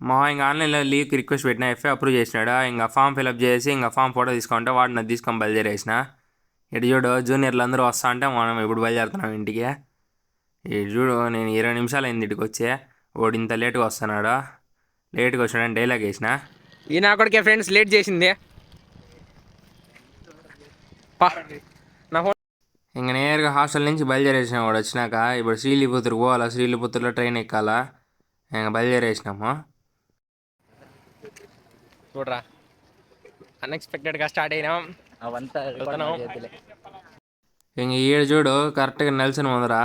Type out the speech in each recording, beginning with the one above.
మా ఇంకా ఆన్లైన్లో లీవ్కి రిక్వెస్ట్ పెట్టిన ఎఫ్ఏ అప్రూవ్ చేసినాడు. ఇంకా ఫామ్ ఫిల్అప్ చేసి ఇంకా ఫామ్ ఫోటో తీసుకుంటే వాడు నాకు తీసుకొని బయలుదేరేసిన. ఇటు చూడు జూనియర్లు అందరూ వస్తా అంటే మనం ఇప్పుడు బయలుదేరుతున్నాం ఇంటికి. ఇటు చూడు నేను 20 నిమిషాలు అయింది ఇంటికి వచ్చే. వాడు ఇంత లేట్గా వస్తున్నాడు. లేట్గా వచ్చినాడని డైలాగ్ వేసిన. ఈ నా కొడుకే ఫ్రెండ్స్ లేట్ చేసింది. నా ఫోన్ ఇంక నేరుగా హాస్టల్ నుంచి బయలుదేరేసిన వాడు వచ్చినాక. ఇప్పుడు శ్రీలిపుత్తూరుకు పోవాలా, శ్రీలిపుత్తూరులో ట్రైన్ ఎక్కాలా. ఇంకా బయలుదేరేసినాము. చూడరా అన్ఎక్స్పెక్టెడ్గా స్టార్ట్ అయినాం. అవంతా ఇంక ఈడు చూడు కరెక్ట్గా నెల్సన్ ముందర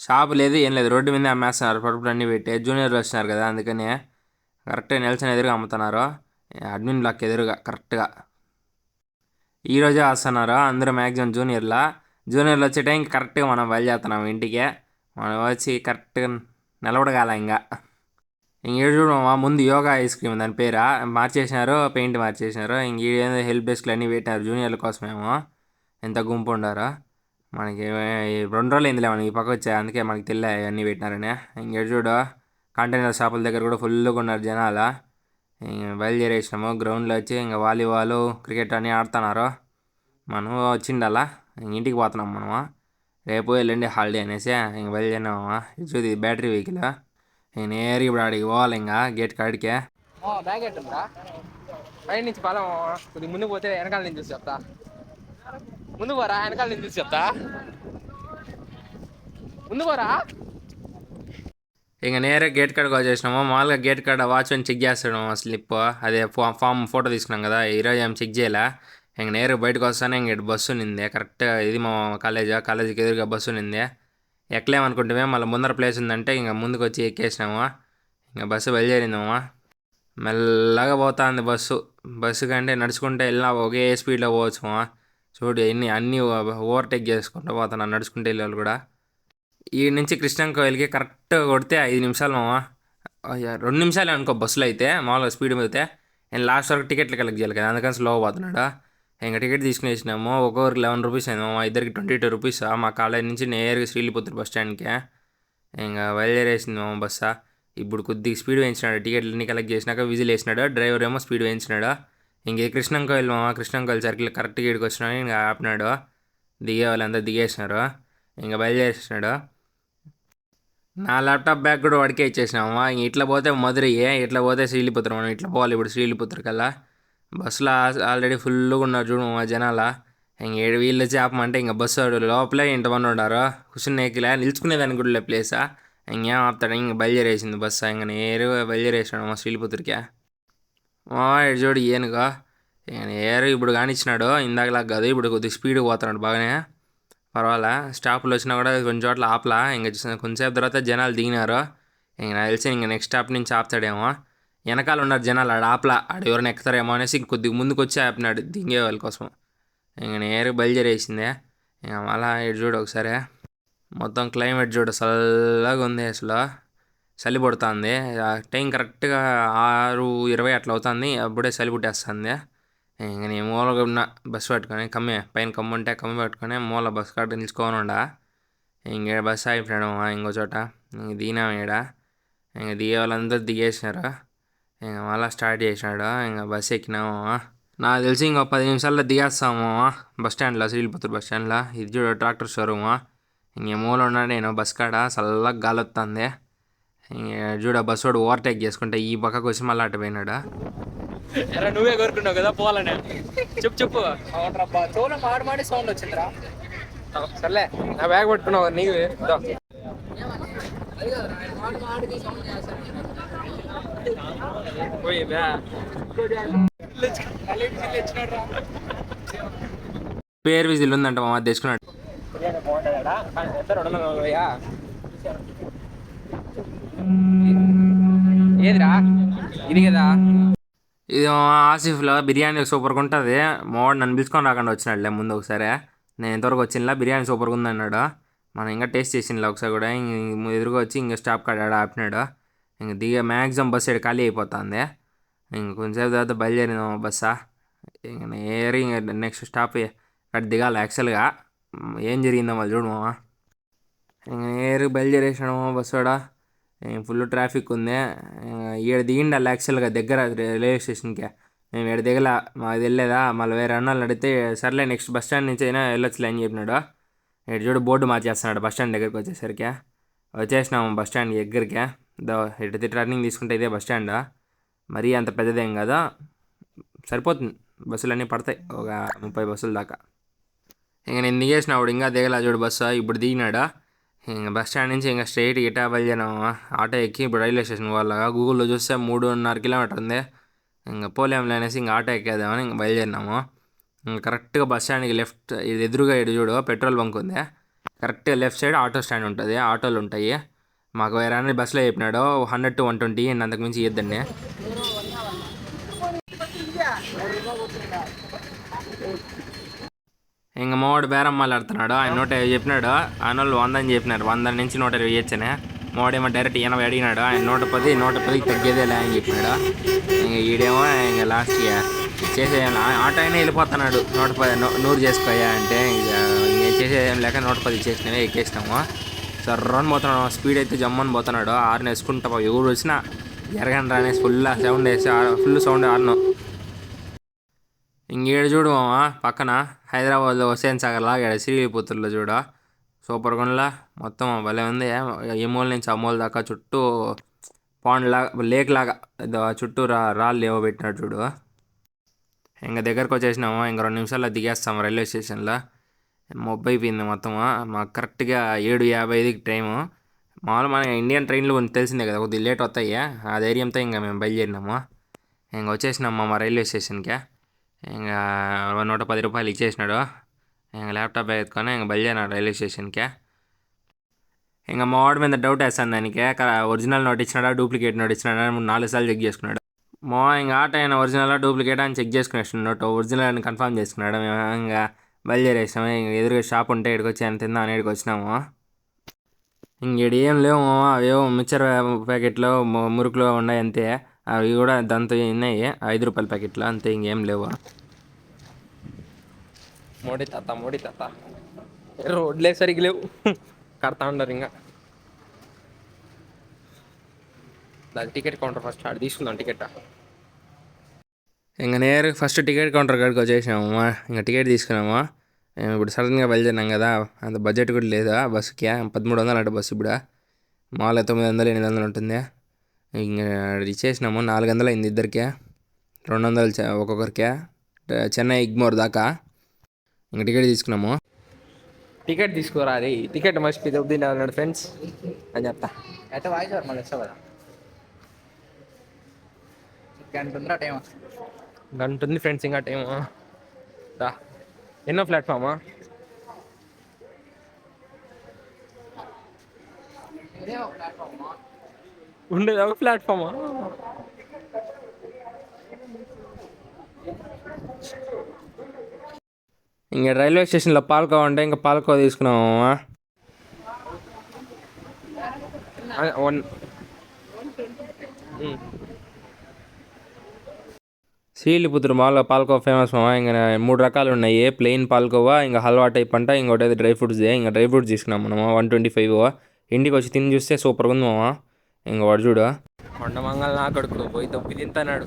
షాప్ లేదు ఏం లేదు, రోడ్డు మీద అమ్మేస్తున్నారు పరుపులు అన్నీ పెట్టి. జూనియర్లు వచ్చినారు కదా అందుకని కరెక్ట్గా నెల్సన్ ఎదురుగా అమ్ముతున్నారు. అడ్మిన్ బ్లాక్ ఎదురుగా కరెక్ట్గా ఈరోజే వస్తున్నారు అందరూ మ్యాక్సిమం జూనియర్లు వచ్చే టైంకి కరెక్ట్గా మనం బయలుదేరుతున్నాం ఇంటికి. మనం వచ్చి కరెక్ట్గా నిలబడగాల. ఇంకా ఏడు చూడు ముందు యోగా ఐస్ క్రీమ్ దాని పేరా మార్చేసినారు, పెయింట్ మార్చేసినారు. ఇంక ఏదో హెల్ప్ డెస్క్లు అన్నీ పెట్టినారు జూనియర్ల కోసమేమో. ఎంత గుంపు ఉండారో మనకి 2 రోజులు అయిందిలే మనకి ఈ పక్క వచ్చాయి, అందుకే మనకి తెలియ అన్నీ పెట్టినారని. ఇంకేడు చూడు కంటైనర్ షాపుల దగ్గర కూడా ఫుల్గా ఉన్నారు జనాలు. ఇంక బయలుదేరేసినాము. గ్రౌండ్లో వచ్చి ఇంకా వాలీబాల్ క్రికెట్ అన్నీ ఆడుతున్నారు. మనం వచ్చిండలా ఇంటికి పోతున్నాం మనము. రేపు ఎల్లుండి హాలిడే అనేసి ఇంక బయలుదేరినామా. చూది బ్యాటరీ వెహికల్. ఇంక నేరు ఇప్పుడు ఆడికి పోవాలి ఇంకా గేట్ కాడికే. బ్యాగ్ ఎట్టుందిరా పైన నుంచి పాలం కొద్దిగా ముందుకు పోతే వెనకాల నుంచి చూసి చెప్తా. ముందు పోరా వెనకాల నుంచి చూసి చెప్తా. ముందు పోరా. ఇంక నేరే గేట్ కాడకి వచ్చేసినాము. మామూలుగా గేట్ కాడ వాచ్మెన్ చెక్ చేస్తాడు స్లిప్, అదే ఫామ్ ఫోటో తీసుకున్నాం కదా. ఈరోజు ఏం చెక్ చేయలే. ఇంక నేరు బయటకు వస్తానే ఇంక బస్సు ఉన్నింది కరెక్ట్గా. ఇది మా కాలేజీకి ఎదురుగా బస్సు ఉన్నింది. ఎక్కలేమనుకుంటే మళ్ళీ ముందర ప్లేస్ ఉందంటే ఇంక ముందుకు వచ్చి ఎక్కేసినాము. ఇంకా బస్సు బయలుదేరిందామా. మెల్లగా పోతా ఉంది బస్సు కంటే నడుచుకుంటే వెళ్ళినా ఒకే స్పీడ్లో పోవచ్చు. చూడు అన్నీ ఓవర్టేక్ చేసుకుంటూ పోతున్నాను నడుచుకుంటే వెళ్ళేవాళ్ళు కూడా. ఈ నుంచి కృష్ణంకోయిల్కి కరెక్ట్గా కొడితే 5 నిమిషాలు 2 నిమిషాలే అనుకో బస్సులో అయితే. మామూలుగా స్పీడ్ మీద అయితే నేను లాస్ట్ వరకు టికెట్లు కలెక్ట్ చేయాలి కదా, అందుకని స్లో పోతున్నాడు. ఇంకా టికెట్ తీసుకునేసినాము. ఒక్కొక్కరికి 11 రూపీస్ అయింది. ఇద్దరికి 22 రూపీస్. మా కాలేజ్ నుంచి నేరుగా శ్రీలిపుత్తూరు బస్ స్టాండ్కి ఇంకా బయలుదేరేసింది బస్సా. ఇప్పుడు కొద్దిగా స్పీడ్ వేయించినాడు. టికెట్లన్నీ కలెక్ట్ చేసినాక విజిల్ వేసినాడు. డ్రైవర్ ఏమో స్పీడ్ వేయించినాడు. ఇంకే కృష్ణంకోయిల్ సర్కిల్ కరెక్ట్గా ఇక్కడికి వచ్చినాడు. ఇంకా ఆపినాడు. దిగే వాళ్ళంతా దిగేసినారు. ఇంకా బయలుదేరేసినాడు. నా ల్యాప్టాప్ బ్యాగ్ కూడా వాడికే ఇచ్చేసినాము. ఇంక ఇట్లా పోతే మధురయ్యే, ఇట్లా పోతే శ్రీలిపుత్తూరు. మనం ఇట్లా పోవాలి ఇప్పుడు శ్రీలిపుత్తూరు కల్లా. బస్సులో ఆల్రెడీ ఫుల్గా ఉన్నారు చూడు జనాల. ఇంక వీళ్ళు వచ్చి ఆపమంటే ఇంకా బస్సు లోపలే ఇంతమంది ఉన్నారు. కూర్చుని ఎక్కిలే, నిలుచుకునేదానికి కూడా ప్లేసా. ఇంకేం ఆపుతాడు. ఇంక బయలుదేరేసింది బస్సు. ఇంక నేరుగా బయలుదేరేసినాడు మా శ్రీలిపుత్తూరుకి. చూడు ఏనుగా నేరు ఇప్పుడు కానిచ్చినాడు. ఇందాకలా కాదు, ఇప్పుడు కొద్దిగా స్పీడ్గా పోతున్నాడు బాగానే. పర్వాలే. స్టాప్లు వచ్చినా కూడా కొన్ని చోట్ల ఆపలా. ఇంక కొంచెంసేపు తర్వాత జనాలు దిగినారు. ఇంక నాకు తెలిసి ఇంక నెక్స్ట్ స్టాప్ నుంచి ఆపుతాడేమో. వెనకాల ఉన్నారు జనాలు, ఆడ ఆపలా. ఆడ ఎవరైనా ఎక్కుతారేమో అనేసి కొద్దిగా ముందుకు వచ్చి ఆపినాడు దిగే వాళ్ళ కోసం. ఇంక నేరుగా బయలుదేరేసిందే. ఇంక మళ్ళా ఇటు చూడు ఒకసారి మొత్తం క్లైమేట్ చూడు చల్లగా ఉంది. అసలు చలి పుడుతుంది. టైం కరెక్ట్గా 6:20 అట్లా అవుతుంది. అప్పుడే చలి పుట్టేస్తుంది. ఇంక నేను మూలగా ఉన్న బస్సు పట్టుకొని పైన కమ్ము ఉంటే కమ్మి పట్టుకొని మూల బస్సు కాడ నిలుచుకొని ఉండా. ఇంక బస్సు ఆగిపోయాడు ఇంకో చోట. ఇంక దిగినాము ఈడ. ఇంక దిగే వాళ్ళందరూ దిగేసినారు. ఇంక మళ్ళీ స్టార్ట్ చేసినాడు. ఇంక బస్సు ఎక్కినాము. నాకు తెలిసి ఇంకో 10 నిమిషాల్లో దిగేస్తాము బస్ స్టాండ్లో, శ్రీలిపుత్తూరు బస్ స్టాండ్లో. ఇది చూడు ట్రాక్టర్ షోరూము. ఇంక మూల ఉన్నాడు నేను బస్ కాడ. చల్లగా గాలి వస్తుంది. ఇంక చూడ బస్సు వాడు ఓవర్టేక్ చేసుకుంటే ఈ పక్కకు వచ్చి మళ్ళీ అటు పోయినాడు. నువ్వే కోరుకున్నావు కదా పోవాలని. చెప్పు చోలో మాడి సౌండ్ వచ్చిందిరా. సర్లే నా బ్యాగ్ పట్టుకున్నావు నీకు. పేరు విజిల్ ఉందంట మా తెచ్చుకున్నాడు. ఏదిరా ఇది కదా. ఇది ఆసిఫ్లో బిర్యానీ సూపర్గా ఉంటుంది. మావాడు నన్ను పిలుచుకొని రాకుండా వచ్చినాడులే ముందు ఒకసారి. నేను ఇంతవరకు వచ్చినలా బిర్యానీ సూపర్గా ఉంది అన్నాడు. మనం ఇంకా టేస్ట్ చేసినలా ఒకసారి కూడా. ఇంక ఎదురుగా వచ్చి ఇంకా స్టాప్ కాడ ఆపినాడు. ఇంక దిగే మ్యాక్సిమం బస్సు ఇక్కడ ఖాళీ అయిపోతుంది. ఇంక కొంచెంసేపు తర్వాత బయలుదేరిందాం బస్సా. ఇంక నేరు ఇంక నెక్స్ట్ స్టాప్ ఇక్కడ దిగాలి. యాక్చువల్గా ఏం జరిగిందో మళ్ళీ చూడు మామ. ఇంక నేరు బయలుదేరేసినాడు బస్సు కూడా. ఫుల్ ట్రాఫిక్ ఉంది. ఈడ దిగిండాలి యాక్చువల్గా దగ్గర రైల్వే స్టేషన్కి. మేము ఈడ దిగల, మాకు తెలియదా. మళ్ళీ వేరే అన్నాళ్ళు అడిగితే సర్లే నెక్స్ట్ బస్ స్టాండ్ నుంచి అయినా వెళ్ళొచ్చులే అని చెప్పినాడు. ఇటు చూడు బోర్డు మార్చేస్తున్నాడు బస్ స్టాండ్ దగ్గరికి వచ్చేసరికి. వచ్చేసినాము బస్ స్టాండ్ దగ్గరికి. ఇటు టర్నింగ్ తీసుకుంటే ఇదే బస్ స్టాండ్. మరీ అంత పెద్దదేం కదా, సరిపోతుంది. బస్సులు అన్నీ పడతాయి, ఒక 30 బస్సుల దాకా. ఇంక నేను దిగేసినప్పుడు ఇంకా దిగలా చూడు బస్సు. ఇప్పుడు దిగినాడా. ఇంకా బస్ స్టాండ్ నుంచి ఇంకా స్ట్రైట్ ఇటా బయలుదేరాము. ఆటో ఎక్కి ఇప్పుడు రైల్వే స్టేషన్ వాళ్ళగా గూగుల్లో చూస్తే 3.5 కిలోమీటర్ ఉంది. ఇంకా పోలేంలే అనేసి ఇంకా ఆటో ఎక్కేద్దామని ఇంకా బయలుదేరినాము. ఇంకా కరెక్ట్గా బస్ స్టాండ్కి లెఫ్ట్ ఇది ఎదురుగా ఇటు చూడు పెట్రోల్ బంక్ ఉంది. కరెక్ట్గా లెఫ్ట్ సైడ్ ఆటో స్టాండ్ ఉంటుంది, ఆటోలు ఉంటాయి. మాకు వేరే అన్ని బస్సులో చెప్పినాడు 100 to 120 అంతకు మించి ఇద్దండి. ఇంక మావాడు బేరం మాట్లాడుతున్నాడు. ఆయన 150 చెప్పినాడు, ఆయన వాళ్ళు 100 అని చెప్పినారు. 100 నుంచి 120 ఇచ్చనే. మావాడేమో డైరెక్ట్ 80 అడిగినాడు. ఆయన 110 తగ్గేదేలే అని చెప్పినాడు. ఇంక ఈడేమో ఇంకా లాస్ట్కి చేసేయాలి. ఆటో అయినా వెళ్ళిపోతున్నాడు. 110 చేసుకోయా అంటే ఇంకేం చేసేదేం లేక 110 ఇచ్చేసినామే, ఎక్కేసినాము. సర్రని పోతున్నాడు, స్పీడ్ అయితే జమ్మని పోతున్నాడు. ఆరుని వేసుకుంటా ఎవరు వచ్చినా జరగండి రానేసి ఫుల్ సౌండ్ వేసి ఫుల్ సౌండ్ ఆరును. ఇంకేడు చూడు పక్కన హైదరాబాద్లో హుస్సేన్ సాగర్ లాగా శ్రీవిల్లిపుత్తూరులో చూడ సూపర్ గుండ్లా మొత్తం భలే ఉంది. ఈ మూల నుంచి ఆ మూల దాకా చుట్టూ పాండ్ లాగా లేక్ లాగా చుట్టూ రాళ్ళు ఏవో పెట్టినాడు చూడు. ఇంకా దగ్గరకు వచ్చేసినాము. ఇంకా 2 నిమిషాల్లో దిగేస్తాము రైల్వే స్టేషన్లో. మొబ్బు అయిపోయింది మొత్తం. మాకు కరెక్ట్గా 7:55కి టైము. మామూలు మన ఇండియన్ ట్రైన్లు కొంచెం తెలిసిందే కదా, కొద్దిగా లేట్ వస్తాయి. ఆ ధైర్యంతో ఇంకా మేము బయలుదేరినాము. ఇంకా వచ్చేసినాము మా రైల్వే స్టేషన్కి. ఇంకా 110 రూపాయలు ఇచ్చేసినాడు. ఇంకా ల్యాప్టాప్ ఎత్తుకొని ఇంకా బయలుదేరినాడు రైల్వే స్టేషన్కి. ఇంకా మా వాడి మీద డౌట్ వేస్తాను దానికి. ఒరిజినల్ నోట్ ఇచ్చినాడా డూప్లికేట్ నోట్ ఇచ్చినాడా 4 సార్లు చెక్ చేసుకున్నాడు. ఇంకా ఆట అయినా ఒరిజినల్ డూప్లికేట్ అని చెక్ చేసుకునేసి నోట్ ఒరిజినల్ అని కన్ఫర్మ్ చేసుకున్నాడు. మేము ఇంకా బయలుదేరేసాము. ఇంక ఎదురుగా షాప్ ఉంటే ఇక్కడికి వచ్చి ఎంత తిందాం అని ఇక్కడికి వచ్చినాము. ఇంకేడు ఏం లేవు, అవేవో మిక్చర్ ప్యాకెట్లు మురుకులు ఉన్నాయి అంతే. అవి కూడా దాంతో ఉన్నాయి 5 రూపాయల ప్యాకెట్లు అంతే, ఇంకేం లేవు. మోడీ తాత రోడ్లే సరిగ్గా లేవు, కడతా ఉండరు. ఇంకా దాని టికెట్ కౌంటర్ ఫస్ట్ ఆడ తీసుకుందాం టికెట్. ఇంకా నేరు ఫస్ట్ టికెట్ కౌంటర్ కాడికి వచ్చేసినాము. ఇంకా టికెట్ తీసుకున్నాము. ఇప్పుడు సడన్గా బయలుదేరినాం కదా, అంత బడ్జెట్ కూడా లేదా బస్సుకి. 1300 అంటే బస్సు ఇప్పుడు మామూలుగా 900 800 ఉంటుంది. ఇంకా ఇచ్చేసినాము. 400 అయింది ఇద్దరికి, 200 ఒక్కొక్కరికి. చెన్నై ఎగ్మోర్ దాకా ఇంకా టికెట్ తీసుకున్నాము. టికెట్ తీసుకోరా, అది టికెట్ మర్చిపోయి దొబ్బినాడు ఫ్రెండ్స్ అని చెప్తా. అయితే వాయిస్ మళ్ళీ వస్తావు కదా, గంట ఉంది ఫ్రెండ్స్ ఇంకా టైము. ఎన్నో ప్లాట్ఫామా ఉండేది? ఒక ప్లాట్ఫామా? ఇంకా రైల్వే స్టేషన్లో పాల్కోవా అంటే ఇంకా పాల్కోవా తీసుకున్నాము. శ్రీవిల్లిపుత్తూరు మాల్లో పాల్కోవా ఫేమస్ మామ. ఇంకా 3 రకాలు ఉన్నాయి. ప్లెయిన్ పాల్కోవా, ఇంకా హల్వా టైప్ అంట, ఇంకోటి అయితే డ్రై ఫ్రూట్స్దే. ఇంకా డ్రై ఫ్రూట్స్ తీసుకున్నాం మనము 125. ఇంటికి వచ్చి తిని చూస్తే సూపర్గా ఉంది మామ. ఇంకా వాడు చూడు కొండ మంగళ నా కొడుకు పోయి తొప్పి తింటున్నాడు.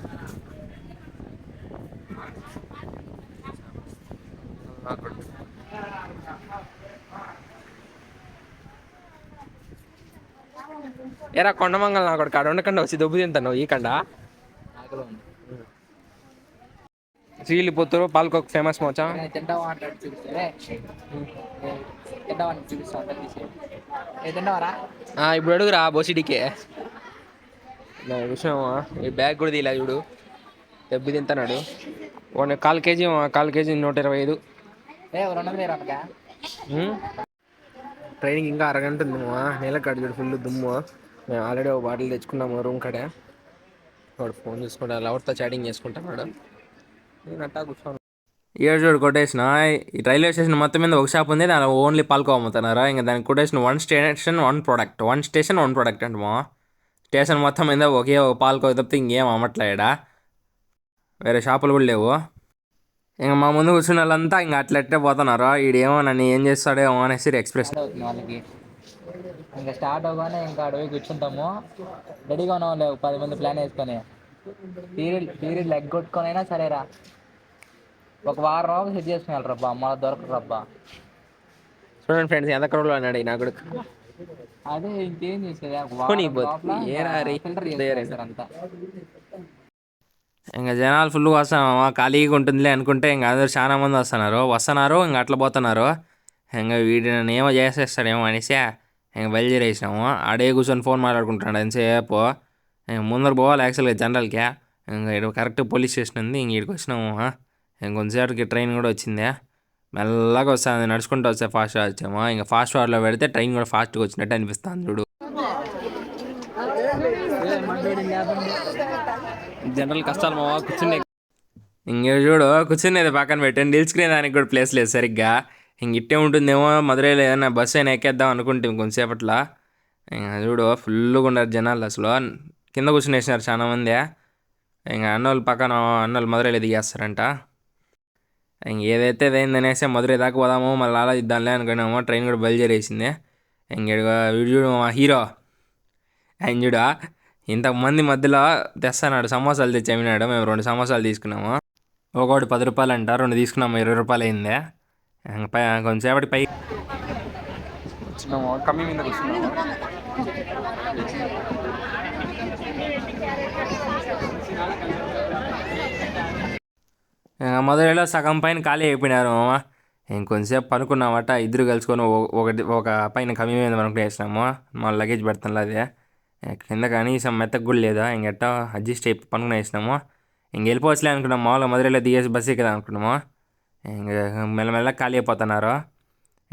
ఏరా కొండ మంగళ నా కొడుకు ఆడ ఉండకుండా వచ్చి దొబ్బు తింటాను ఈ కండ. శ్రీవిల్లిపుత్తూరు పాల్కోక్ ఫేమస్ మోచా. ఇప్పుడు అడుగురా బోసిడికే విషయం. ఈ బ్యాగ్ కూడా తీలా చూడు, దెబ్బి తింటున్నాడు. 1/4 కేజీ, 1/4 కేజీ 125. ట్రైనింగ్ ఇంకా అరగంట ఉంది మా. నీళ్ళకాడ చూడు ఫుల్ దుమ్ము. మేము ఆల్రెడీ ఒక బాటిల్ తెచ్చుకున్నాము రూమ్ కాడే. వాడు ఫోన్ చూసుకుంటా లవర్తో చాటింగ్ చేసుకుంటాడు. నేను అట్టా కూర్చోను. ఏడు చూడు కొటేషన్. ఈ రైల్వే స్టేషన్ మొత్తం మీద ఒక షాప్ ఉంది, దాని ఓన్లీ పాల్కోవా అమ్ముతున్నారా. ఇంకా దానికి quotation 1 station 1 product, 1 station 1 product అంటే మా. స్టేషన్ మొత్తం మీద ఒకే ఒక పాల్కోవా తప్పితే ఇంకేం అమ్మట్లేడా, వేరే షాపులు కూడా లేవు. ఇంకా మా ముందు కూర్చున్న వాళ్ళంతా ఇంకా అట్లట్టే పోతున్నారు. ఈడేమో నన్ను ఏం చేస్తాడేమో అనేసి ఎక్స్ప్రెస్. ఇంకా స్టార్ట్ అవ్వగానే ఇంకా అడవి కూర్చుంటాము. రెడీగా ఉన్నాం లేవు 10 మంది ప్లాన్ వేసుకొని పీరియడ్ ఎగ్గొట్టుకొని అయినా సరేరా ఒక వారం రోజులు సెట్ చేసుకుని రబ్బా మళ్ళీ దొరకరు రబ్బా. చూడండి ఫ్రెండ్స్ ఎంత క్రౌడ్లో అన్నాడు నా కొడుకు. అదే ఇంకేం చేసేది ఒక పోనీ వారం పోతు లోపల ఇంకా ఏరా రే ఫిల్టర్ దేరే. చేసుకునేస్తారు అంతా. ఇంకా జనాలు ఫుల్గా వస్తామమ్మా, ఖాళీగా ఉంటుందిలే అనుకుంటే ఇంకా అందరూ చాలా మంది వస్తున్నారు ఇంకా అట్లా పోతున్నారు. ఇంకా వీడిని ఏమో చేసేస్తాడేమో అనేసి ఇంక బయలుదేరేసినాము. ఆడే కూర్చొని ఫోన్ మాట్లాడుకుంటున్నాడు ఎంతసేపు. ఇంక ముందర పోవాలి యాక్చువల్గా జనరల్కి. ఇంకా ఇక్కడ కరెక్ట్ పోలీస్ స్టేషన్ ఉంది, ఇంక ఇక్కడికి వచ్చినాము. ఇంకొంచెంసేపటికి ట్రైన్ కూడా వచ్చింది. మెల్లగా వస్తుంది, నడుచుకుంటూ వస్తే ఫాస్ట్గా వచ్చాము. ఇంకా ఫాస్ట్ ఫార్వర్డ్లో పెడితే ట్రైన్ కూడా ఫాస్ట్గా వచ్చినట్టు అనిపిస్తుంది చూడు. జనరల్ కష్టాలు మావా కూర్చునే. ఇంక చూడు కూర్చునేది పక్కన పెట్టండి, నిల్చుకునే దానికి కూడా ప్లేస్ లేదు సరిగ్గా. ఇంక ఇట్టే ఉంటుందేమో మధురైలో ఏదైనా బస్సు అయినా ఎక్కేద్దాం అనుకుంటే కొంచెంసేపట్లో. ఇంకా చూడు ఫుల్గా ఉన్నారు జనాలు అసలు. కింద కూర్చునేసినారు చాలా మంది. ఇంకా అన్నోళ్ళు పక్కన అన్నోళ్ళు మధురైలో దిగేస్తారంట. ఇంక ఏదైతే అదేందనేసి మధురై దాకా పోదాము మళ్ళీ ఆలోచిద్దాంలే అనుకున్నాము. ట్రైన్ కూడా బయలుదేరేసింది. ఇంక వీడు చూడు మా హీరో, ఆయన చూడ ఇంతమంది మధ్యలో తెస్తాడు సమోసాలు తెచ్చి అమ్మినాడు. మేము 2 సమోసాలు తీసుకున్నాము. ఒకటి 10 రూపాయలు అంట, 2 తీసుకున్నాము 20 రూపాయలు అయింది. కొంచెంసేపటి పై కూర్చున్నాము కమ్మి మీద కూర్చున్నాము. మధురైలో సగం పైన ఖాళీ అయిపోయినారు మామ. ఇంకొంచెంసేపు పనుకున్నామట, ఇద్దరు కలుసుకొని ఒక పైన కమ్మి మీద పనుకునేసినాము. మా లగేజ్ పెడతాను అదే కింద కనీసం మెత్తకు కూడా లేదా. ఇంకెట్టా అడ్జస్ట్ అయిపోయి పనుకునేసినాము. ఇంక వెళ్ళిపోవచ్చులే అనుకున్నాం. మామూలుగా మధురైలో దిగేసి బస్సు ఎక్కేదా అనుకున్నాము. ఇంక మెల్లమెల్లగా ఖాళీ అయిపోతున్నారు.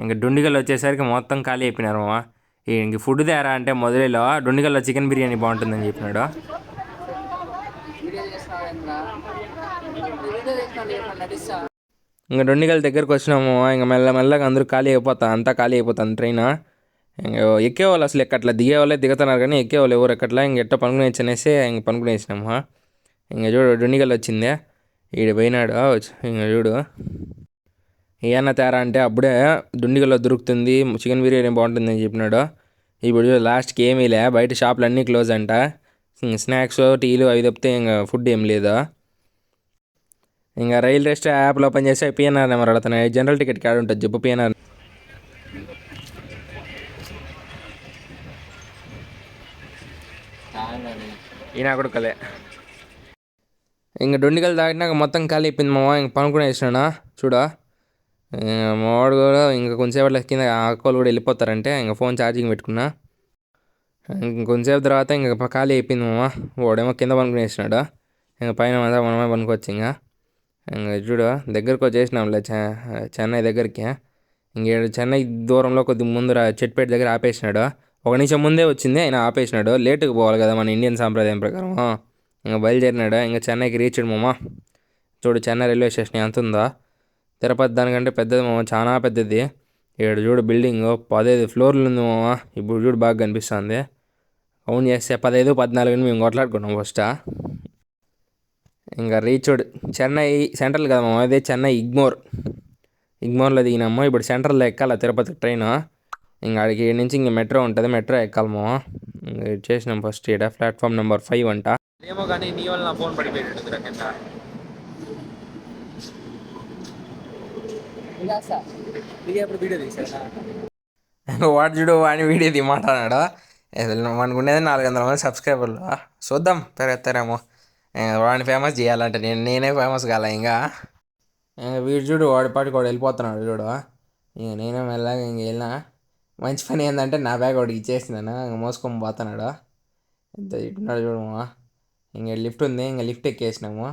ఇంక డుండిగల్ వచ్చేసరికి మొత్తం ఖాళీ అయిపోయినారు మామ. ఇంక ఫుడ్ తేరా అంటే మధురైలో డుండిగల్లో చికెన్ బిర్యానీ బాగుంటుందని చెప్పినాడు. ఇంకా డుండిగల్ దగ్గరకు వచ్చినాము. ఇంకా మెల్లమెల్లగా అందరూ అంతా ఖాళీ అయిపోతుంది ట్రైన్. ఇంకా ఎక్కేవాళ్ళు అసలు ఎక్కట్లా, దిగేవాళ్ళే దిగుతున్నారు కానీ ఎక్కేవాళ్ళు ఎవరు ఎక్కట్లా. ఇంక ఎట్టో పనుకునేసి అనేసి ఇంక పనుకునేసినాము. ఇంక చూడు డుండిగల్ వచ్చింది, ఈడ పోయినాడు. ఇంక చూడు ఏమన్నా తేరా అంటే అప్పుడే దుండిగల్లో దొరుకుతుంది చికెన్ బిర్యానీ బాగుంటుందని చెప్పినాడు. ఇప్పుడు లాస్ట్కి ఏమీ లే, బయట షాపులు అన్నీ క్లోజ్ అంట. స్నాక్స్ టీలు అవి తప్పితే ఇంకా ఫుడ్ ఏం లేదు. ఇంకా రైల్ రెస్ట్ యాప్లో ఓపెన్ చేస్తే పిఎన్ఆర్ నెంబర్ అడుగుతున్నాయి. జనరల్ టికెట్కి యాడ్ ఉంటుంది చెప్పు పిఎన్ఆర్. ఈయన కొడుకలే. ఇంక డుండిగల్ తాగినాక మొత్తం ఖాళీ అయిపోయింది మామ. ఇంక పనుకునే వేసినా చూడా. మావాడు కూడా ఇంకా కొంచెంసేపట్లో కింద అక్కలు కూడా వెళ్ళిపోతారంటే ఇంకా ఫోన్ ఛార్జింగ్ పెట్టుకున్నా. ఇంకొంచెంసేపు తర్వాత ఇంకా ఖాళీ అయిపోయింది మామ. వాడేమో కింద పనుకుని వేసినాడు. ఇంకా పైన మనమే పనుకోవచ్చు. ఇంకా చూడు దగ్గరకు వచ్చేసినాంలే చెన్నై దగ్గరికి. ఇంకేడు చెన్నై దూరంలో కొద్ది ముందర చెట్పేట దగ్గర ఆపేసినాడు. 1 నిమిషం ముందే వచ్చింది ఆయన ఆపేసినాడు. లేటుగా పోవాలి కదా మన ఇండియన్ సాంప్రదాయం ప్రకారం. ఇంకా బయలుదేరినాడు. ఇంకా చెన్నైకి రీచ్డ్ మామ. చూడు చెన్నై రైల్వే స్టేషన్ ఎంత ఉందో. తిరుపతి దానికంటే పెద్దది మామ, చాలా పెద్దది. ఇక్కడ చూడు బిల్డింగ్ 15 ఫ్లోర్లు ఉంది మామ. ఇప్పుడు చూడు బాగా కనిపిస్తుంది. కౌంట్ చేస్తే 15, 14 అని మేము కొట్లాడుకున్నాం ఫస్ట్. ఇంకా రీచ్డ్ చెన్నై సెంట్రల్ కదా మామ, అదే చెన్నై ఇగ్మోర్లో దిగినాము. ఇప్పుడు సెంట్రల్లో ఎక్కాలి తిరుపతి ట్రైన్. ఇంకా అడిగి నుంచి ఇంక మెట్రో ఉంటుంది, మెట్రో ఎక్కాలి మామ. ఇంకా చేసినాం ఫస్ట్ ఇక్కడ ప్లాట్ఫామ్ నెంబర్ 5 అంట. ఏమో కానీ నీ వల్ల నా ఫోన్ పడిపోయింది కింద. వీడియో తీసా వాడు చూడు వాడిని వీడియో తీయమంటున్నాడు. మనకు ఉండేది 400 మంది సబ్స్క్రైబర్లు. చూద్దాం పెరుగుతారేమో. వాడిని ఫేమస్ చేయాలంటే నేనే ఫేమస్ కాలే. ఇంకా వీడు చూడు వాడి పాటికి వాడు వెళ్ళిపోతున్నాడు చూడు. ఇంక నేనే మెల్లగా ఇంక వెళ్ళినా. మంచి పని ఏంటంటే నా బ్యాగ్ వాడికి ఇచ్చేసినాను. ఇంక మోసుకొని పోతున్నాడు. ఎంత ఇట్టున్నాడు చూడు. ఇంక లిఫ్ట్ ఉంది, ఇంక లిఫ్ట్ ఎక్కేసినాము.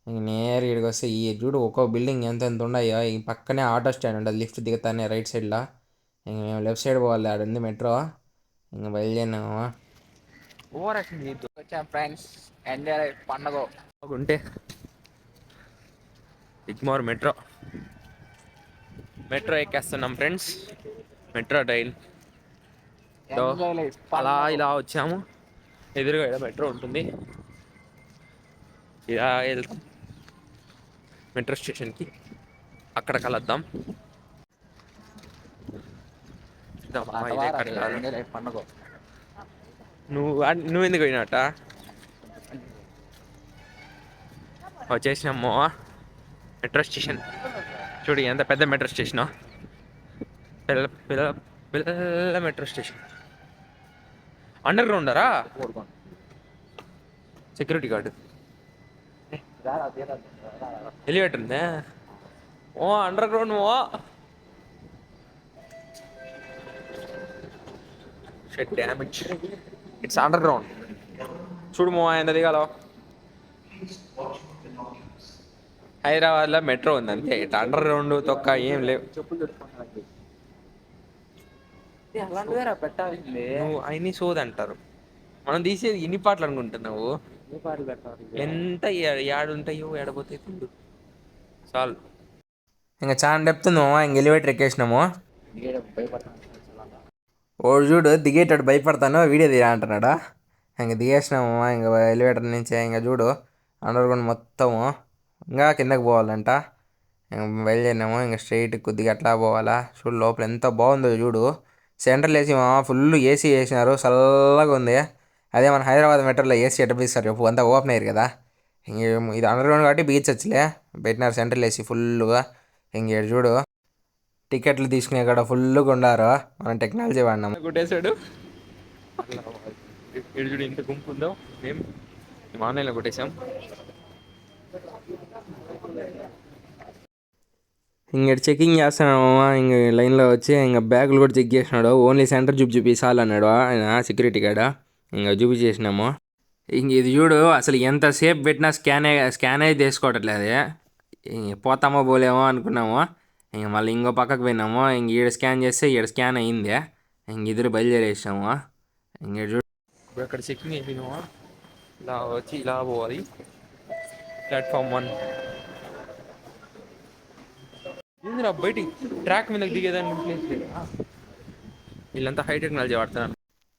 ఇంక నేరు ఇక్కడికి వస్తే ఈ చూడు ఒక్కో బిల్డింగ్ ఎంత ఉన్నాయో. ఈ పక్కనే ఆటో స్టాండ్ ఉంటుంది లిఫ్ట్ దిగుతానే రైట్ సైడ్లో. ఇంక మేము లెఫ్ట్ సైడ్ పోవాలి, ఆడ ఉంది మెట్రో. ఇంక బయలుదేరినాము. వచ్చాం ఫ్రెండ్స్, ఎంజాయ్ పండగ ఉంటే ఇగ్మోర్ మెట్రో ఎక్కేస్తున్నాం ఫ్రెండ్స్. మెట్రో ట్రైన్ అలా ఇలా వచ్చాము. ఎదురుగా ఇలా మెట్రో ఉంటుంది. ఇలా వెళ్తాం మెట్రో స్టేషన్కి, అక్కడ కలుద్దాం. ఇదమ్మా అట్ట ఇదే వారా అది కట్టారు. ఇండియా లైఫ్ పండుగ. నువ్వు ఎందుకు పోయినట్ట వచ్చేసినాము మెట్రో స్టేషన్. చూడు ఎంత పెద్ద మెట్రో స్టేషన్, పిల్ల పిల్ల పిల్ల మెట్రో స్టేషన్. అండర్ గ్రౌండరా కోరుకోండి. సెక్యూరిటీ గార్డు రారా, తీరా, రారా. ఎలివేటర్ ఉందా? ఓ అండర్ గ్రౌండ్ ఓ షట్ డ్యామేజ్. It's underground. చూడు మో ఎంత దిగాలో. హైదరాబాద్లో మెట్రో ఉంది అంతే, ఇట్లా అండర్ గ్రౌండ్ తొక్క ఏం లేవు. చెప్పులు తెచ్చుకోండి. అలాంటివేరా పెట్టాల్సింది. నువ్వు అన్ని సోది అంటారు. మనం తీసేది ఇన్ని పాటలు అనుకుంటున్నావు. ఏ పాటలు పెట్టాలి? ఎంత ఏడుంటాయో ఏడపోతాయి ఫుల్ చాలు. ఇంకా చాలా డెప్త్ ఉందేమో. ఇంక ఎలివేటర్ ఎక్కేసినాము. భయపడతాను. ఓడు చూడు దిగేటాడు భయపడతాను వీడియో తీరా అంటున్నాడు. ఇంక దిగేసినాము ఇంకా ఎలివేటర్ నుంచి. ఇంకా చూడు అండర్ గ్రౌండ్ మొత్తము. ఇంకా కిందకి పోవాలంట. ఇంక బయలుదేరినాము. ఇంకా స్ట్రైట్ కొద్దిగా అట్లా పోవాలా. చూడు లోపల ఎంత బాగుందో చూడు. సెంట్రల్ ఏసీ ఫుల్ ఏసీ వేసినారు, చల్లగా ఉంది. అదే మన హైదరాబాద్ మెట్రోలో ఏసీ ఎట్ట పిస్తారు చెప్పు, అంతా ఓపెన్ అయ్యారు కదా. ఇంక ఇది అండర్ గ్రౌండ్ కాబట్టి బీచ్ వచ్చలే పెట్టినారు సెంట్రల్ ఏసీ ఫుల్గా. ఇంక చూడు టికెట్లు తీసుకునే కాడ ఫుల్గా ఉండారు. మనం టెక్నాలజీ వాడినాము. కొట్టేశాడు ఇడు చూడు ఇంత గుంపు ఉందో. మేము ఆన్లైన్లో కొట్టేసాం. ఇంక చెకింగ్ చేస్తున్నామమ్మా. ఇంక లైన్లో వచ్చి ఇంకా బ్యాగులు కూడా చెక్ చేసినాడు. ఓన్లీ సెంటర్ చూపించాలి అన్నాడు ఆయన సెక్యూరిటీ గార్డ్. ఇంకా చూపించేసినాము. ఇంక ఇది చూడు అసలు ఎంతసేపు పెట్టినా స్కాన్ అయితే తీసుకోవట్లేదు. పోతామో పోలేమో అనుకున్నాము. ఇంక మళ్ళీ ఇంకో పక్కకు పోయినాము. ఇంక ఈడ స్కాన్ చేస్తే ఈడ స్కాన్ అయ్యింది. ఇంక ఇద్దరు బయలుదేరేసాము. ఇంక చూడు అక్కడ చెకింగ్ అయిపోయినాము. ఇలా వచ్చి ఇలా పోవాలి. ప్లాట్ఫామ్ 1 ఏందిరా బయటికి ట్రాక్ మీదకి దిగేదాన్ని ప్లేస్ లేదా? వీళ్ళంతా హై టెక్నాలజీ వాడుతున్నారు.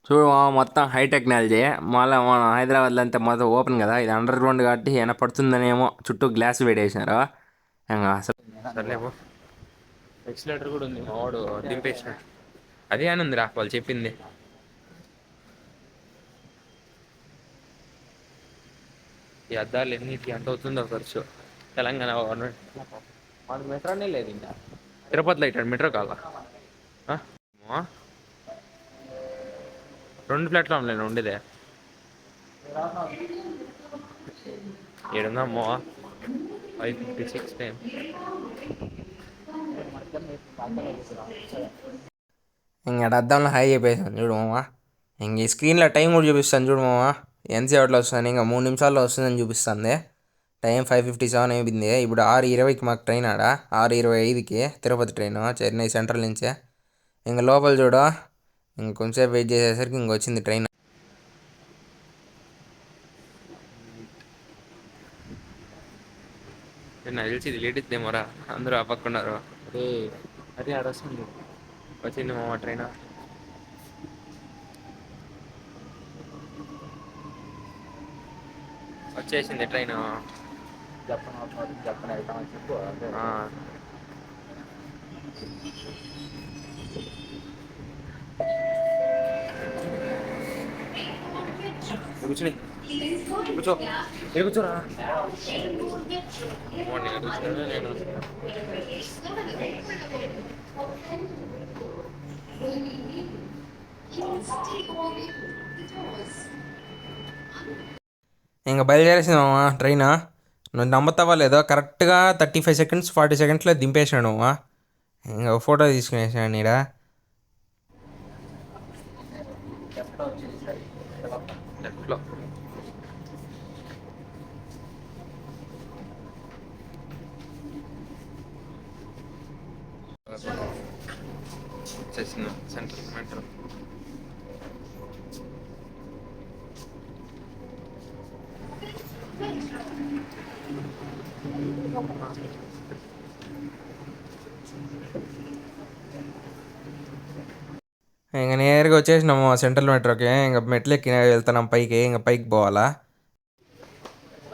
చూడు మొత్తం హై టెక్నాలజీ. మళ్ళీ మన హైదరాబాద్లో అంతా మొత్తం ఓపెన్ కదా, ఇది అండర్ గ్రౌండ్ కాబట్టి ఏమైనా పడుతుందనేమో చుట్టూ గ్లాస్ పెట్టేసినారు. ఇంకా అసలు సర్లేపో. ఎక్సిలేటర్ కూడా ఉంది, మా వాడు దింపేసినాడు. అదే అని ఉందిరా వాళ్ళు చెప్పింది. ఈ అద్దాలు ఎన్నిటికి ఎంత అవుతుందో ఖర్చు. తెలంగాణ గవర్నమెంట్ మనకు మెట్రోనే లేదు ఇంకా. తిరుపతిలో ఇట్టాడు మెట్రో కావాలా? 2 ప్లాట్ఫామ్లు నేను ఉండేదే. ఏడుందమ్మో 5:56 టైం. ఇంక అద్దంలో హై చెప్పేసాను చూడు మామ. ఇంక ఈ స్క్రీన్లో టైం కూడా చూపిస్తాను చూడు మామ. ఎంతసేపట్లో వస్తుంది, ఇంకా 3 నిమిషాల్లో వస్తుందని చూపిస్తుంది. టైం 5:57 అయిపోయింది. ఇప్పుడు 6:20కి మాకు ట్రైన్ ఆడ, 6:25కి తిరుపతి ట్రైన్ చెన్నై సెంట్రల్ నుంచే. ఇంక లోపల చూడు ఇంకొంచెంసేపు వెయిట్ చేసేసరికి ఇంకొచ్చింది ట్రైన్. నాకు తెలిసి ఇది లేట్ ఇద్దేమోరా, అందరూ ఆ పక్క ఉన్నారు. అదే అడొస్తుంది. వచ్చింది మామ ట్రైన్. వచ్చేసింది ట్రైన్. చెప్పను వెళ్తామని చెప్పు. కూర్చుని కూర్చో కూర్చోరా. నేను ఇంకా బయలుదేరేసింది మామ ట్రైన్. నువ్వు నమ్ముతావా లేదో కరెక్ట్గా 35 సెకండ్స్ 40 సెకండ్స్లో దింపేసాడు మామ. ఇంకా ఫోటో తీసుకునేసాను ఈడ. లెఫ్ట్లో వచ్చేసింది సెంట్రల్ మెట్రో. ఇంకా నేరుగా వచ్చేసినాము సెంట్రల్ మెట్రోకి. ఇంకా మెట్లు ఎక్కి వెళ్తున్నాం పైకి. ఇంకా పైకి పోవాలా.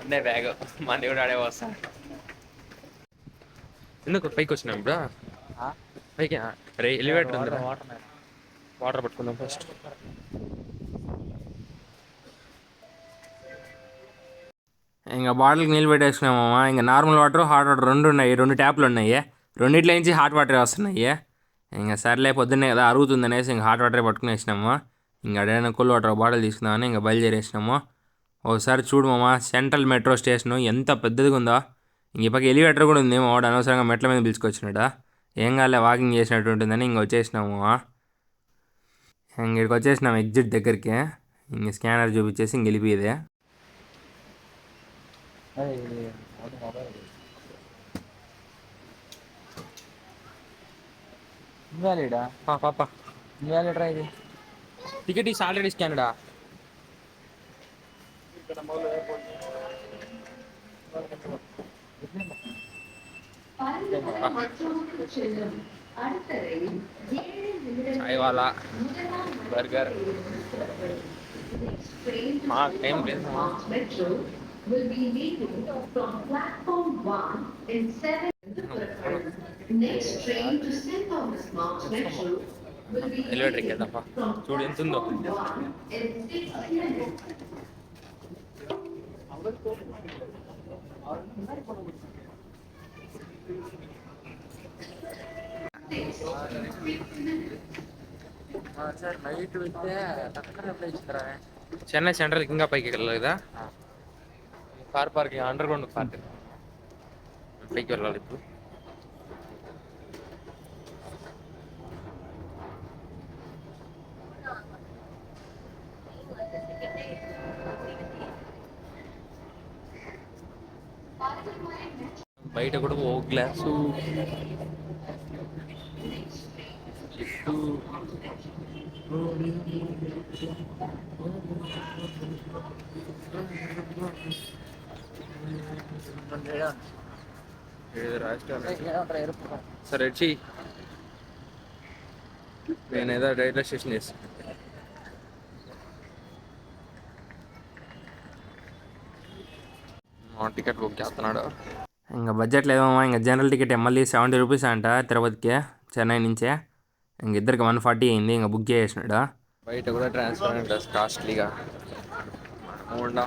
అన్నే బ్యాగ్ మా దేవుడు ఆడే వస్తా. ఎందుకు పైకి వచ్చినాం ఇప్పుడు? పైకి రే ఎలివేటర్ ఉంది. వాటర్ వాటర్ పట్టుకుందాం ఫస్ట్. ఇంకా బాటిల్కి నీళ్ళు పెట్టేసుకున్నామమ్మా. ఇంకా నార్మల్ వాటర్, హాట్ వాటర్ రెండు ఉన్నాయి, రెండు ట్యాప్లు ఉన్నాయి. రెండిట్లో నుంచి హాట్ వాటర్ వస్తున్నాయి. ఇంకా సర్లే పొద్దున్నే కదా అరుగుతుంది అనేసి ఇంకా హాట్ వాటరే పట్టుకునేసినాము. ఇంకా అడైనా కూల్ వాటర్ బాటిల్ తీసుకుందామని ఇంకా బయలుదేరేసినాము. ఒకసారి చూడు మామ, సెంట్రల్ మెట్రో స్టేషను ఎంత పెద్దదిగా ఉందో. ఇంక ఈ పక్క ఎలివేటర్ కూడా ఉంది. మా వాడు అనవసరంగా మెట్ల మీద పిలుచుకొచ్చినాడు. ఏం కాలే, వాకింగ్ చేసినట్టు ఉంటుందని ఇంక వచ్చేసినాము. ఇంక వచ్చేసినాము ఎగ్జిట్ దగ్గరికి. ఇంక స్కానర్ చూపించేసి ఇంక వెళ్ళిపోయేదే. ఇన్వాలిడా పాప ఇన్వాలిడ్రా ఇది. టికెట్ ఈస్ ఆల్రెడీ స్కానడా. చాయ్ వాలా, బర్గర్. మాకు టైం లేదు. ఎలివేటర్ ఎక్కేద్దాంపా. చూడు ఎంత ఉందో. సార్ నైట్ వెళ్తే టక్కన అప్లై ఇచ్చిందిరా. చెన్నై సెంట్రల్కి ఇంకా పైకి వెళ్ళాలి కదా. Car parking, under ground parking, పైకి వెళ్ళాలి ఇప్పుడు. బయట కూడా ఓ గ్లాసు సరే వచ్చి నేనేదో రైల్వే స్టేషన్ చేస్తాను. టికెట్ బుక్ చేస్తున్నాడు. ఇంకా బడ్జెట్ లేదమ్మా. ఇంకా జనరల్ టికెట్ మళ్ళీ 70 రూపీస్ అంట తిరుపతికి, చెన్నై నుంచే. ఇంక ఇద్దరికి 140 అయింది. ఇంకా బుక్ చేసినాడు. బయట కూడా ట్రాన్స్పరెంట్ కాస్ట్లీగా ఉండా.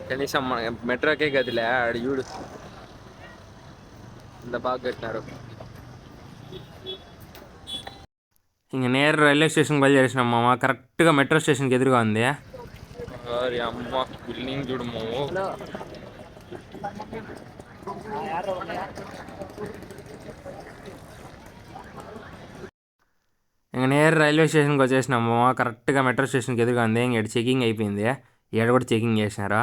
కనీసం మెట్రోకే గదిలే, ఆడు చూడు ఇంత బాగా కట్టినారు. ఇంక నేరు రైల్వే స్టేషన్కి బయలుదేరేసినాం మామ. కరెక్ట్గా మెట్రో స్టేషన్కి ఎదురుగా ఉంది. అమ్మ బిల్డింగ్ చూడము. ఇంక నేరు రైల్వే స్టేషన్కి వచ్చేసినాము. కరెక్ట్గా మెట్రో స్టేషన్కి ఎదురుగా ఉంది. ఇంక చెకింగ్ అయిపోయింది. ఇక్కడ కూడా చెకింగ్ చేసినారు.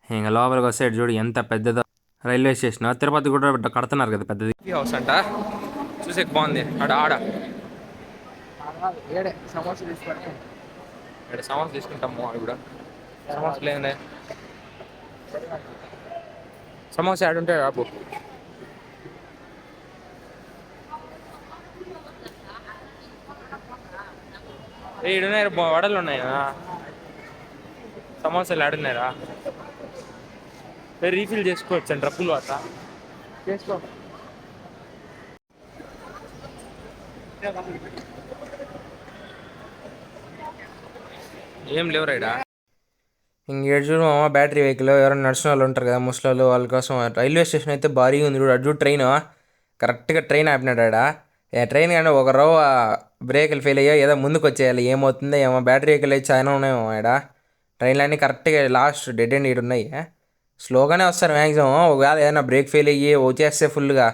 ఇంకా లోపలికి వస్తే చూడు ఎంత పెద్దదో రైల్వే స్టేషన్. తిరుపతి కూడా కడుతున్నారు కదా పెద్దది హౌస్ అంట. చూసే బాగుంది. ఆడ ఏడే సమోసా తీసుకొని ఇక్కడ సమోసా తీసుకుంటాము. అది కూడా సమోసా లేదే. సమోసా ఆడుంటే రాబు. ఈడున్నాయి వడలు ఉన్నాయా? సమోసాలు ఆడున్నారా? రీఫిల్ చేసుకోవచ్చు అండి. రప్పులు అట్లా చేసుకో. ఏం లేవు రైడా. ఇంకేడు చూడు మామ, బ్యాటరీ వెహికల్ ఎవరైనా నడిచిన వాళ్ళు ఉంటారు కదా, ముసలాళ్ళు, వాళ్ళ కోసం. రైల్వే స్టేషన్ అయితే భారీగా ఉంది చూడు. అటు ట్రైన్ కరెక్ట్గా ట్రైన్ ఆపినాడు ఆడ. ట్రైన్ కానీ ఒక రవ్వ బ్రేకులు ఫెయిల్ అయ్యా, ఏదో ముందుకు వచ్చేయాలి. ఏమవుతుందో ఏమో. బ్యాటరీ వెహికల్ అయితే చాలా ఉన్నాయేమో ఆడ. ట్రైన్లు అన్నీ కరెక్ట్గా లాస్ట్ డెడ్ అండ్ ఈడు ఉన్నాయి. స్లోగానే వస్తారు మ్యాక్సిమం. ఒకవేళ ఏదైనా బ్రేక్ ఫెయిల్ అయ్యి వచ్చేస్తే ఫుల్గా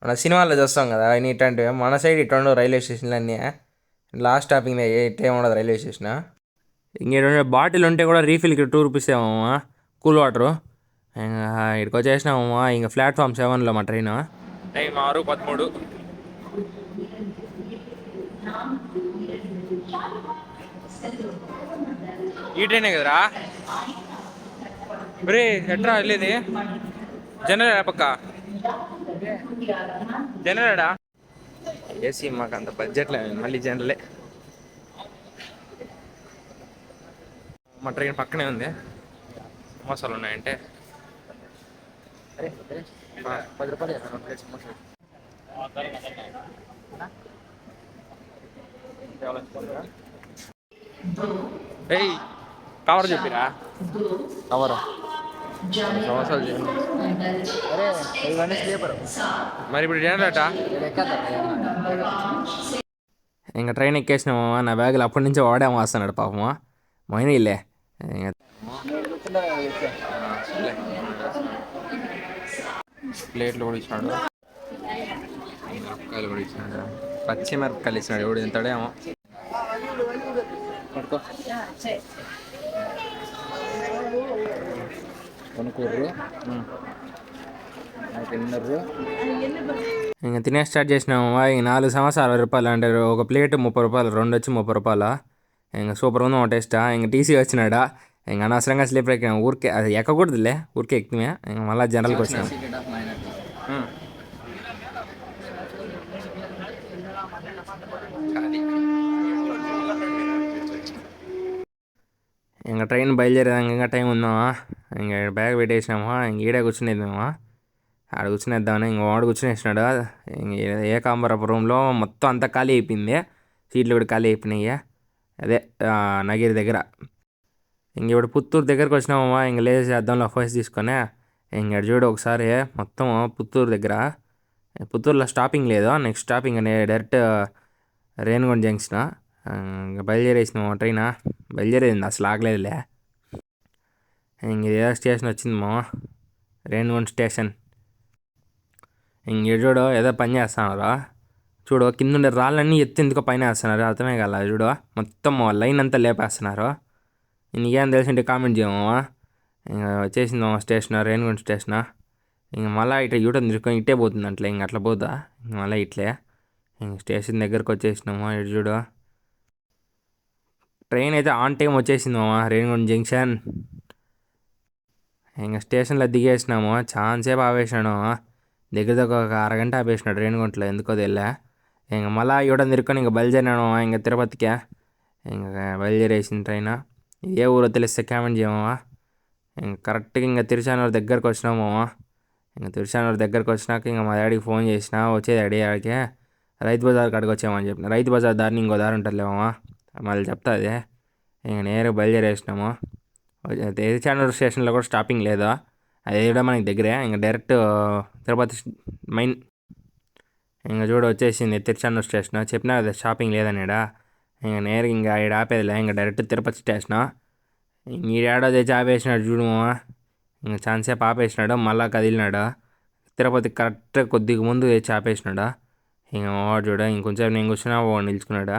మన సినిమాల్లో చూస్తాం కదా అన్నీ ఇట్లాంటివి. మన సైడ్ ఇటు రైల్వే స్టేషన్లు అన్నీ లాస్ట్ స్టాపింగ్ ఇట్టే ఉండదు రైల్వే స్టేషన్. ఇంకేంటే బాటిల్ ఉంటే కూడా రీఫిల్కి 2 రూపీస్ ఏమమ్మా కూల్ వాటరు. ఇంకా ఇక్కడికి వచ్చేసినామమ్మా. ఇంకా ప్లాట్ఫామ్ 7లో మా ట్రైన్. టైం 6:13. ఈ ట్రైనే కదరా? రే ఎట్రా వెళ్ళేది? జనరల్ పక్క జనరడా? ఏసీ మాకు అంత బడ్జెట్లో మళ్ళీ జనరలే. మా ట్రైన్ పక్కనే ఉంది. సమోసాలు ఉన్నాయంటే 10 రూపాయలు సమోసా. ఏయ్ కవర్ చెప్పిరా కవర్ సంవత్సరాలు అరే ఇవన్నీ స్లీపర్ మరి ఇప్పుడు జనరేట ఎక్కేద్దాం. ఇంకా ట్రైన్ ఎక్కేసినాము నా బ్యాగులు అప్పటి నుంచి వాడేమో వస్తున్నాడు పాపము మైనీలే ఇంకా ప్లేట్లు కూడా ఇచ్చినాడు మిరపకాయలు కూడా ఇచ్చినాడు పచ్చిమిరపకాయలు ఇచ్చినాడు ఎవడు తింటాడేమో పట్టుకో కొనుక్కోర్రు తిన్నర్రు. ఇంకా తినే స్టార్ట్ చేసినాము ఇంక 4 సమోసా 60 రూపాయలు అంటే ఒక ప్లేట్ 30 రూపాయలు, 2 వచ్చి 30 రూపాయలు. ఇంకా సూపర్ ఉంది ఒక టేస్ట్. ఇంక టీసీ వచ్చినాడా ఇంక అనవసరంగా స్లీపర్ ఎక్కినాం ఊరికే అది ఎక్కకూడదులే ఊరికే ఎక్కిమే ఇంక మళ్ళీ జనరల్కి వచ్చినాం. ఇంకా ట్రైన్ బయలుదేరేదాం ఇంకా టైం ఉందామా ఇంకా బ్యాగ్ పెట్టేసినామా ఇంక ఈడే కూర్చునేద్దామా ఆడ కూర్చునేద్దామని ఇంక వాడు కూర్చునేసినాడు. ఇంక ఏకాంబరపు రూమ్లో మొత్తం అంతా ఖాళీ అయిపోయింది, సీట్లు కూడా ఖాళీ అయిపోయినాయి. అదే నగిరి దగ్గర. ఇంక ఇప్పుడు పుత్తూరు దగ్గరకు వచ్చినామమ్మా ఇంక లేచి అద్దంలో ఫస్ట్ తీసుకొని ఇంక చూడు ఒకసారి మొత్తం పుత్తూరు దగ్గర. పుత్తూరులో స్టాపింగ్ లేదు, నెక్స్ట్ స్టాపింగ్ అనే డైరెక్ట్ రేణిగుంట జంక్షన్. ఇంకా బయలుదేరేసినాము ట్రైన్ బయలుదేరేది అసలు ఆగలేదులే. ఇంక ఇదే స్టేషన్ వచ్చింది మామ, రేణిగుంట స్టేషన్. ఇంక చూడు ఏదో పని చేస్తున్నారు చూడు, కింద ఉండే రాళ్ళన్నీ ఎత్తి ఎందుకో పైన వేస్తున్నారు అర్థమే కదా. చూడు మొత్తం లైన్ అంతా లేపేస్తున్నారు. నీకేం తెలిసింటే కామెంట్ చేయమా. ఇంకా వచ్చేసింది స్టేషన్, రేణిగుంట స్టేషన్. ఇంక మళ్ళీ ఇట్లా యూటర్న్ తీసుకొని ఇట్టే పోతుంది అట్లా, ఇంక అట్లా పోతా ఇంక మళ్ళీ ఇట్లే. ఇంక స్టేషన్ దగ్గరకు వచ్చేసినాము. ఇటు చూడు ట్రైన్ అయితే ఆన్ టైం వచ్చేసింది మామ రేణిగుంట జంక్షన్. ఇంక స్టేషన్లో దిగేసినాము, చాలాసేపు ఆపేసినాడు దగ్గర దగ్గర ఒక అరగంట ఆపేసినాడు రేణిగుంటలో ఎందుకో తెలియలే. ఇంక మళ్ళీ యూటర్న్ తిరుక్కొని ఇంక బయలుదేరినాము ఇంక తిరుపతికే. ఇంకా బయలుదేరేసిన ట్రైన్. ఏ ఊరో తెలిస్తే కామెంట్ చేయమా. ఇంక కరెక్ట్గా ఇంకా తిరుచానూరు దగ్గరకు వచ్చినాము. ఇంక తిరుచానూరు దగ్గరకు వచ్చినాక ఇంక మా డాడీకి ఫోన్ చేసిన వచ్చే డాడీ ఆడికి రైతు బజార్ కాడికి వచ్చామని చెప్పిన. రైతు బజార్ దారిని ఇంకో దారి ఉంటుందిలేమా మళ్ళీ చెప్తా అది. ఇంక నేరుగా బయలుదేరేసినాము. తిరుచానూరు స్టేషన్లో కూడా స్టాపింగ్ లేదు, అది కూడా మనకి దగ్గరే. ఇంక డైరెక్ట్ తిరుపతి మెయిన్. ఇంక చూడు వచ్చేసింది తిరుచానూరు స్టేషన్. చెప్పినా కదా షాపింగ్ లేదన్నాడా. ఇంక నేరుగా ఇంకా ఈడ ఆపేదిలే, ఇంక డైరెక్ట్ తిరుపతి స్టేషన్. ఈడేడో తెచ్చి ఆపేసినాడు చూడు. ఇంక చాలాసేపు ఆపేసినాడు, మళ్ళా కదిలినాడు. తిరుపతి కరెక్ట్ కొద్దిగా ముందు తెచ్చి ఆపేసినాడు. ఇంక వాడు చూడ ఇంకొంచెం నేను కూర్చున్నా వాడు నిల్చుకున్నాడు.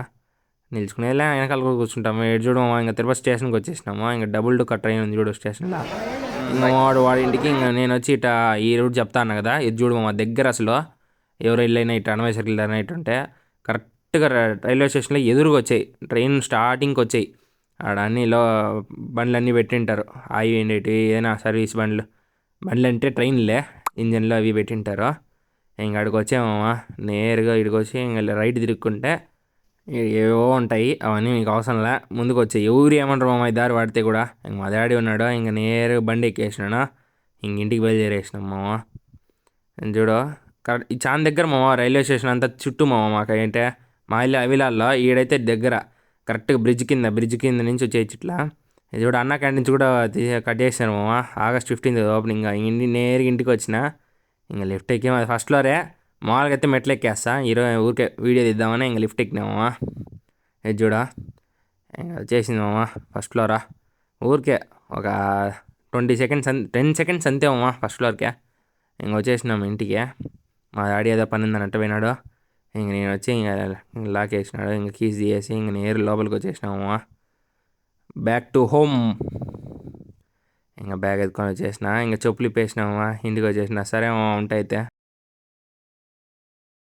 నిల్చుకునేలా వెనకాల కూడా కూర్చుంటాము. ఎటు చూడము ఇంకా తిరుపతి స్టేషన్కి వచ్చేసినాము. ఇంకా డబుల్ డెక్కర్ ట్రైన్ ఉంది చూడు స్టేషన్లో. ఇంకా వాడి ఇంటికి ఇంకా నేను వచ్చి ఇట్లా ఈ రూట్ చెప్తాను కదా, ఇది చూడు మా దగ్గర అసలు ఎవరు వెళ్ళైనా ఇట్లా అనవై సర్కిల్ అయినా ఇటు ఉంటే కరెక్ట్గా రైల్వే స్టేషన్లో ఎదురుగా వచ్చాయి, ట్రైన్ స్టార్టింగ్కి వచ్చాయి. ఆడ అన్నిలో బండ్లు అన్నీ పెట్టింటారు, అవి ఏంటి ఏదైనా సర్వీస్ బండ్లు అంటే ట్రైన్లే ఇంజన్లు అవి పెట్టింటారు. ఇంక అక్కడికి వచ్చామమ్మా నేరుగా ఇక్కడికి వచ్చి ఇంకా రైట్ తిరుక్కుంటే ఏవో ఉంటాయి, అవన్నీ మీకు అవసరంలే. ముందుకు వచ్చాయి ఎవరు ఏమంటారు మా దారి వాడితే కూడా. ఇంక మా డాడీ ఉన్నాడు, ఇంక నేరుగా బండి ఎక్కేసినాడు. ఇంక ఇంటికి బయలుదేరేసినాం మామ. చూడు కరెక్ట్ చాలా దగ్గర మామ రైల్వే స్టేషన్ అంతా చుట్టూ మామ. మాకైతే మా ఇల్లు అవిలాల్లో, ఈడైతే దగ్గర కరెక్ట్గా బ్రిడ్జ్ కింద నుంచి వచ్చేయచ్చు ఇట్లా. ఇది కూడా అన్న క్యాంటీన్స్ కూడా కట్ చేశారు మామ. August 15 opening. నేరుగా ఇంటికి వచ్చిన ఇంక లిఫ్ట్ ఎక్కి అది ఫస్ట్ ఫ్లోరే. మామూలుగా అయితే మెట్లు ఎక్కేస్తా, ఈరోజు ఊరికే వీడియో తీద్దామని ఇంక లిఫ్ట్ ఎక్కినామా. ఇది చూడ ఇంక వచ్చేసింది మామ ఫస్ట్ ఫ్లోరా. ఊరికే ఒక 10 సెకండ్స్ అంతే మామ ఫస్ట్ ఫ్లోర్కే. ఇంక వచ్చేసినాము ఇంటికి. మా డాడీ ఏదో పని ఉందని పోయినాడు. ఇంక నేను వచ్చి ఇంక లాక్ వేసినాడు, ఇంక కీస్ తీసేసి ఇంక నేరు లోపలికి వచ్చేసినాము. Back to home. ఇంకా బ్యాగ్ ఎత్తుకొని వచ్చేసిన, ఇంకా చెప్పులు ఇప్పేసినామా ఇంటికి వచ్చేసిన. సరే ఉంటాయితే.